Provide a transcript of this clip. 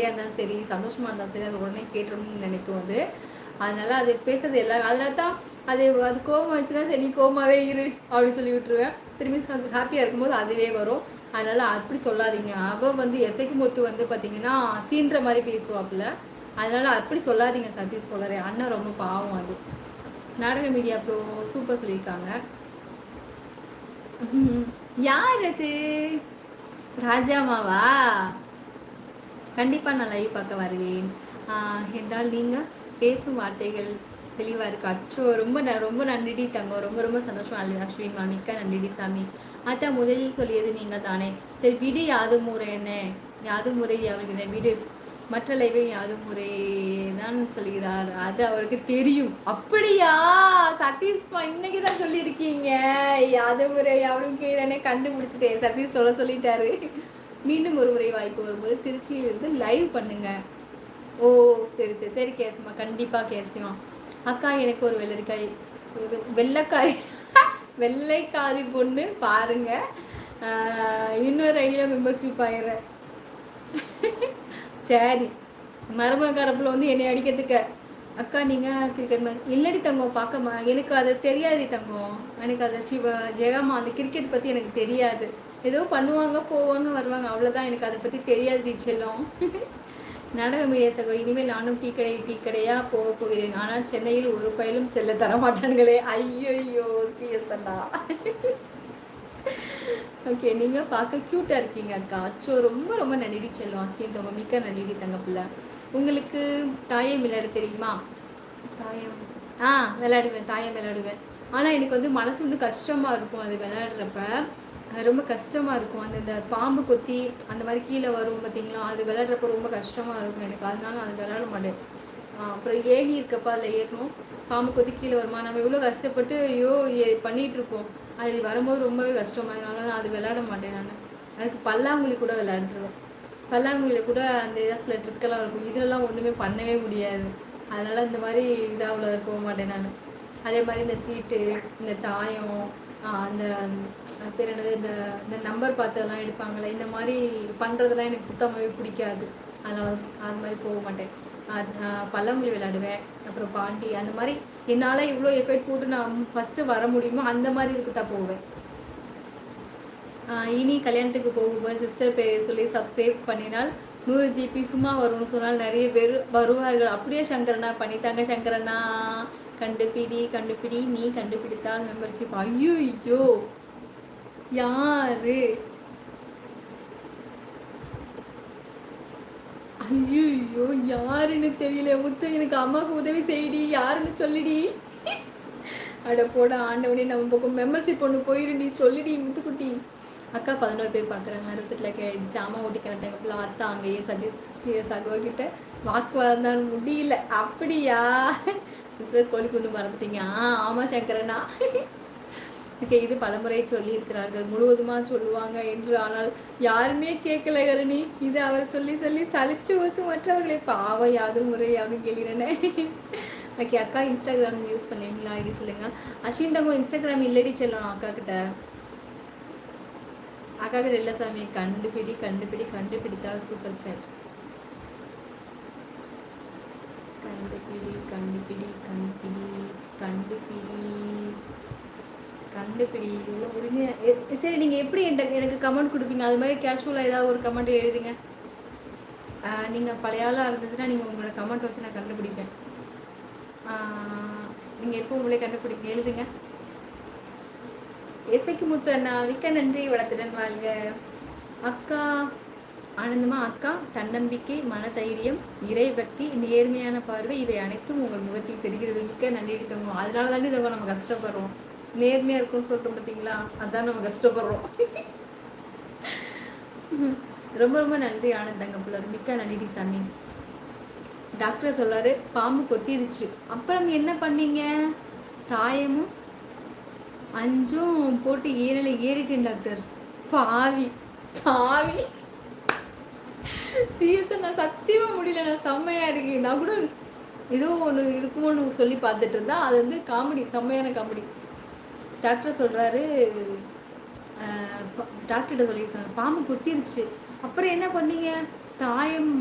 சண்டையாக இருந்தாலும் சரி சந்தோஷமாக இருந்தாலும் சரி அது உடனே கேட்டுரும்னு நினைக்கும் அது. அதனால அது பேசுறது எல்லாம் அதனால தான் அது கோவம் வச்சுன்னா சரி கோவமாகவே இரு அப்படின்னு சொல்லி விட்டுருவேன். திரும்பி ஹாப்பியாக இருக்கும்போது அதுவே வரும். அதனால அப்படி சொல்லாதீங்க. அவள் வந்து எசைக்கு முத்து வந்து பார்த்தீங்கன்னா சீன்ற மாதிரி பேசுவாப்புல. அதனால அப்படி சொல்லாதீங்க சதீஷ் சொல்லறே. அண்ணன் ரொம்ப பாவம் அது. நாடக மீடியா ப்ரோ சூப்பர் சொல்லியிருக்காங்க. யார் அது? ராஜாமாவா? கண்டிப்பாக நான் லைவ் பார்க்க வருவேன் என்றால் நீங்கள் பேசும் வார்த்தைகள் தெளிவாக இருக்கு. அச்சோ ரொம்ப நன்றிடி தங்கம். ரொம்ப ரொம்ப சந்தோஷம் அஸ்வின் மிக்க நன்றிடி சாமி. அதான் முதலில் சொல்லியது நீங்கள் தானே. சரி விடு யாது முறை என்ன யாது முறை அவர்கிட்ட விடு. மற்ற லைவை யாது முறை தான் சொல்கிறார். அது அவருக்கு தெரியும். அப்படியா சதீஷ் இன்னைக்கு தான் சொல்லியிருக்கீங்க யாது முறை அவருக்கு என்னே கண்டுபிடிச்சிட்டேன். சதீஷ் சொல்லிட்டாரு. மீண்டும் ஒரு முறை வாய்ப்பு வரும்போது திருச்சியிலிருந்து லைவ் பண்ணுங்க. ஓ சரி சரி சரி கேர்சிமா, கண்டிப்பாக கேர்சிமா. அக்கா எனக்கு ஒரு வெள்ளைக்காரி வெள்ளைக்காரி பொண்ணு பாருங்க. இன்னொரு ஐடியில் மெம்பர்ஷிப் ஆயிடுறேன். சரி மருமகாரப்பில் வந்து என்னை அடிக்கிறதுக்கு அக்கா நீங்கள் கிரிக்கெட் மேட்ச் இல்லடி தங்கம் பார்க்கமா எனக்கு அது தெரியாது தங்கம். எனக்கு அது ஜெயகாமா அந்த கிரிக்கெட் பற்றி எனக்கு தெரியாது. ஏதோ பண்ணுவாங்க போவாங்க வருவாங்க அவ்வளோதான். எனக்கு அதை பற்றி தெரியாது செல்லம். நாடக மீடியா சகோ இனிமேல் நானும் டீ கடையாக போகிறேன். ஆனால் சென்னையில் ஒரு பயிலும் செல்ல தரமாட்டான்களே. ஐயோ சிஎஸ்டா. ஓகே நீங்கள் பார்க்க க்யூட்டாக இருக்கீங்க அக்கா. அச்சோ ரொம்ப ரொம்ப நன்றி செல்லும். அஸ்வின் தங்க மிக்க நன்றி தங்க பிள்ளை. உங்களுக்கு தாயம் விளையாட தெரியுமா? தாயம் விளையாடுவேன். தாயம் விளையாடுவேன். ஆனால் எனக்கு வந்து மனசு வந்து கஷ்டமாக இருக்கும் அது விளையாடுறப்ப. ரொம்ப கஷ்டமாக இருக்கும். அந்த பாம்பு கொத்தி அந்த மாதிரி கீழே வரும் பார்த்தீங்களா, அது விளையாடுறப்ப ரொம்ப கஷ்டமாக இருக்கும் எனக்கு. அதனால நான் அது விளையாட மாட்டேன். அப்புறம் ஏணி இருக்கப்போ அதில் ஏறணும். பாம்பு கொத்தி கீழே வருமா, நம்ம எவ்வளோ கஷ்டப்பட்டு பண்ணிகிட்ருப்போம். அது வரும்போது ரொம்பவே கஷ்டமாயிரும். அதனால நான் அது விளையாட மாட்டேன். நான் அதுக்கு பல்லாங்குழி கூட விளையாண்டுருவேன். பல்லாங்குழியில் கூட அந்த இதாக சில ட்ரிக்கெல்லாம் இருக்கும். இதெல்லாம் ஒன்றுமே பண்ணவே முடியாது. அதனால் இந்த மாதிரி இதாக போக மாட்டேன் நான். அதே மாதிரி இந்த சீட்டு, இந்த தாயம், அந்த பேர் என்னது, இந்த நம்பர் பார்த்ததெல்லாம் எடுப்பாங்களே, இந்த மாதிரி பண்ணுறதெல்லாம் எனக்கு சுத்தமாகவே பிடிக்காது. அதனால அது மாதிரி போக மாட்டேன். பல்லாங்குழி விளையாடுவேன். அப்புறம் பாண்டி அந்த மாதிரி என்னால் இவ்வளோ எஃபெக்ட் போட்டு நான் ஃபஸ்ட்டு வர முடியுமோ அந்த மாதிரி இருக்கு தான் போவேன். இனி கல்யாணத்துக்கு போகும்போது சிஸ்டர் பேர் சொல்லி சப்ஸ்கிரைப் பண்ணினால் 100 GB சும்மா வரும்னு சொன்னால் நிறைய பேர் வருவார்கள். அப்படியே சங்கரனா பண்ணித்தாங்க. சங்கரனா கண்டுபிடி நீ கண்டுபிடித்தால் மெம்பர்ஷிப். ஐயோ யாரு? ஐயோ யாருன்னு தெரியல. முத்து எனக்கு அம்மாவுக்கு உதவி செய்யடி, யாருன்னு சொல்லிடி. அட போட ஆண்டவனே, நம்ம பக்கம் மெம்பர்ஷிப் ஒன்று போயிருடி, சொல்லிடி முத்துக்குட்டி. அக்கா 11 பேர் பார்க்குறாங்க. 68 ஜாமான் ஓட்டிக்கிறேன். அத்தா அங்கேயே சதீஷ் சகோகிட்ட வாக்குவாதம் தான் முடியல. அப்படியா சிஸ்டர் கோழி கொண்டு மறந்துட்டீங்க? ஆமாம் சங்கரனா. ஓகே இது பலமுறை சொல்லியிருக்கிறார்கள், முழுவதுமாக சொல்லுவாங்க என்று. ஆனால் யாருமே கேட்கல கருணி. இது அவர் சொல்லி சொல்லி சலிச்சு வச்சு மற்றவர்களை பாவம் யாது முறை அப்படின்னு கேட்கிறேனே. ஓகே அக்கா இன்ஸ்டாகிராம் யூஸ் பண்ணுவீங்களா? ஐடி சொல்லுங்க. அஸ்வின் தங்கம் இன்ஸ்டாகிராம் இல்லடி செல்லணும் அக்கா கிட்ட. அக்கா கிட்ட இல்லை சாமி. கண்டுபிடித்தால் சூப்பர் சாட். கண்டுபிடி இவ்வளோ உரிமையாக. சரி நீங்கள் எப்படி எனக்கு கமெண்ட் கொடுப்பீங்க? அது மாதிரி கேஷுவலாக ஏதாவது ஒரு கமெண்ட் எழுதுங்க. நீங்கள் பழைய ஆளாக இருந்ததுன்னா நீங்கள் உங்களோட கமெண்ட் வச்சு நான் கண்டுபிடிப்பேன். நீங்கள் எப்போ உங்களே கண்டுபிடிங்க, எழுதுங்க. இசைக்கு முத்து அண்ணா மிக்க நன்றி. வளத்துடன் வாழ்க. அக்கா ஆனந்தமா. அக்கா தன்னம்பிக்கை, மனதைரியம், இறைபக்தி, நேர்மையான பார்வை இவை அனைத்தும் உங்கள் முகத்தில் தெரிகிறது. மிக்க நன்றி தங்கம். அதனால தானே தங்கம் நம்ம கஷ்டப்படுறோம். நேர்மையாக இருக்கும்னு சொல்லிட்டு பார்த்தீங்களா, அதான் நம்ம கஷ்டப்படுறோம். ரொம்ப ரொம்ப நன்றி ஆனந்தங்க பிள்ளை. மிக்க நன்றி சாமி. டாக்டர் சொல்றாரு பாம்பு கொத்திருச்சு. அப்புறம் என்ன பண்ணீங்க? தாயமும் 5 போட்டு ஏறிட்டேன் டாக்டர். பாவி சீரியஸா நான் சத்தியமா முடியல. நான் செம்மையா இருக்கு. நான் கூட ஏதோ ஒன்று இருக்குமோன்னு சொல்லி பார்த்துட்டு இருந்தா அது வந்து காமெடி, செம்மையான காமெடி. டாக்டர் சொல்றாரு, டாக்டர்கிட்ட சொல்லியிருக்காங்க பாம்பு கொத்திருச்சு. அப்புறம் என்ன பண்ணீங்க? தாயம்